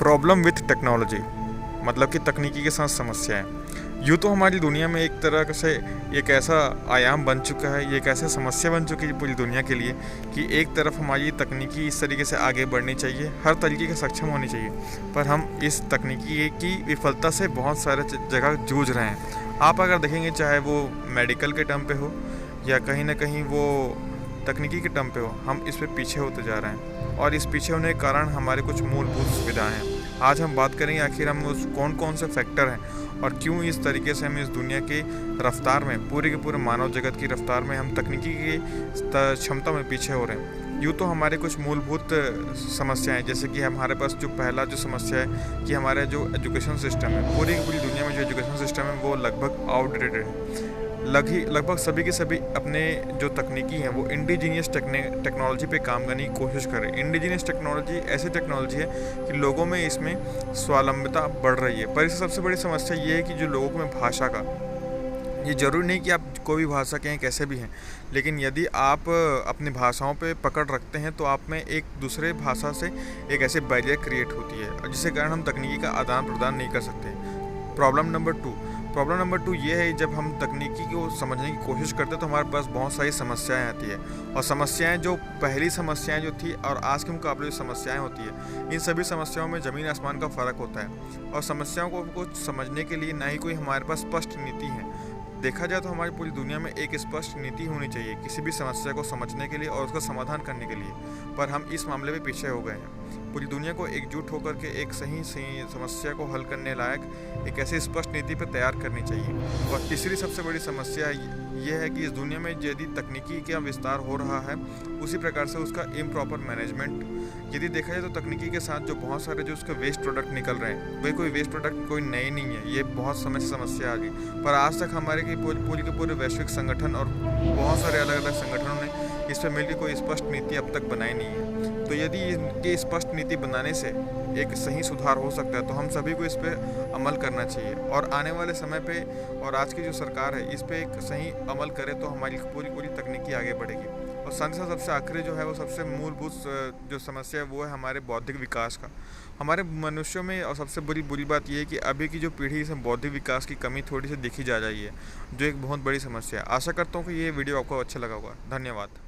Problem with technology, मतलब कि तकनीकी के साथ समस्याएं। यूँ तो हमारी दुनिया में एक तरह से एक ऐसा आयाम बन चुका है, ये एक ऐसी समस्या बन चुकी है पूरी दुनिया के लिए कि एक तरफ हमारी तकनीकी इस तरीके से आगे बढ़नी चाहिए, हर तरीके से सक्षम होनी चाहिए, पर हम इस तकनीकी की विफलता से बहुत सारे जगह जूझ रहे हैं। आप अगर देखेंगे, चाहे वो मेडिकल के टर्म पे हो या कहीं ना कहीं वो तकनीकी के टर्म पे हो, हम इस पे पीछे होते जा रहे हैं। और इस पीछे होने के कारण हमारे कुछ मूलभूत सुविधाएं हैं। आज हम बात करेंगे आखिर हम उस कौन कौन से फैक्टर हैं और क्यों इस तरीके से हम इस दुनिया की रफ्तार में, पूरे के पूरे मानव जगत की रफ्तार में हम तकनीकी की क्षमता में पीछे हो रहे हैं। यूँ तो हमारे कुछ मूलभूत समस्याएं, जैसे कि हमारे पास जो पहला जो समस्या है कि हमारा जो एजुकेशन सिस्टम है, पूरी की पूरी दुनिया में जो एजुकेशन सिस्टम है वो लगभग आउटडेटेड है। लगभग सभी के सभी अपने जो तकनीकी हैं वो इंडिजीनियस टेक्नोलॉजी पे काम करने की कोशिश करें। इंडिजीनियस टेक्नोलॉजी ऐसी टेक्नोलॉजी है कि लोगों में इसमें स्वावलंबिता बढ़ रही है, पर इससे सबसे बड़ी समस्या ये है कि जो लोगों में भाषा का, ये ज़रूरी नहीं कि आप कोई भी भाषा के हैं, कैसे भी हैं, लेकिन यदि आप अपनी भाषाओं पे पकड़ रखते हैं तो आप में एक दूसरे भाषा से एक ऐसे बैरियर क्रिएट होती है जिसके कारण हम तकनीकी का आदान प्रदान नहीं कर सकते। प्रॉब्लम नंबर टू ये है, जब हम तकनीकी को समझने की कोशिश करते हैं तो हमारे पास बहुत सारी समस्याएं आती है, और समस्याएं जो पहली समस्याएं जो थी और आज के मुकाबले जो समस्याएं होती है, इन सभी समस्याओं में ज़मीन आसमान का फ़र्क होता है। और समस्याओं को समझने के लिए ना ही कोई हमारे पास स्पष्ट नीति है। देखा जाए तो हमारी पूरी दुनिया में एक स्पष्ट नीति होनी चाहिए किसी भी समस्या को समझने के लिए और उसका समाधान करने के लिए, पर हम इस मामले में पीछे हो गए हैं। पूरी दुनिया को एकजुट होकर के एक सही समस्या को हल करने लायक एक ऐसी स्पष्ट नीति पर तैयार करनी चाहिए। और तीसरी सबसे बड़ी समस्या ये है कि इस दुनिया में यदि तकनीकी का विस्तार हो रहा है, उसी प्रकार से उसका इम्प्रॉपर मैनेजमेंट। यदि देखा जाए तो तकनीकी के साथ जो बहुत सारे जो उसके वेस्ट प्रोडक्ट निकल रहे हैं, वही कोई वेस्ट प्रोडक्ट कोई नए नहीं है, ये बहुत समय से समस्या आ गई, पर आज तक हमारे की पूरी के पूरे वैश्विक संगठन और बहुत सारे अलग अलग संगठनों ने इस पर मिलकर कोई स्पष्ट नीति अब तक बनाई नहीं है। तो यदि इनकी स्पष्ट नीति बनाने से एक सही सुधार हो सकता है तो हम सभी को इस पर अमल करना चाहिए, और आने वाले समय पे और आज की जो सरकार है इस पर एक सही अमल करे तो हमारी पूरी तकनीकी आगे बढ़ेगी। और साथ ही साथ सबसे आखिरी जो है वो सबसे मूलभूत जो समस्या है वो है हमारे बौद्धिक विकास का। हमारे मनुष्यों में और सबसे बुरी बात यह है कि अभी की जो पीढ़ी है बौद्धिक विकास की कमी थोड़ी सी दिखी जा रही है, जो एक बहुत बड़ी समस्या है। आशा करता हूँ कि ये वीडियो आपको अच्छा लगा होगा। धन्यवाद।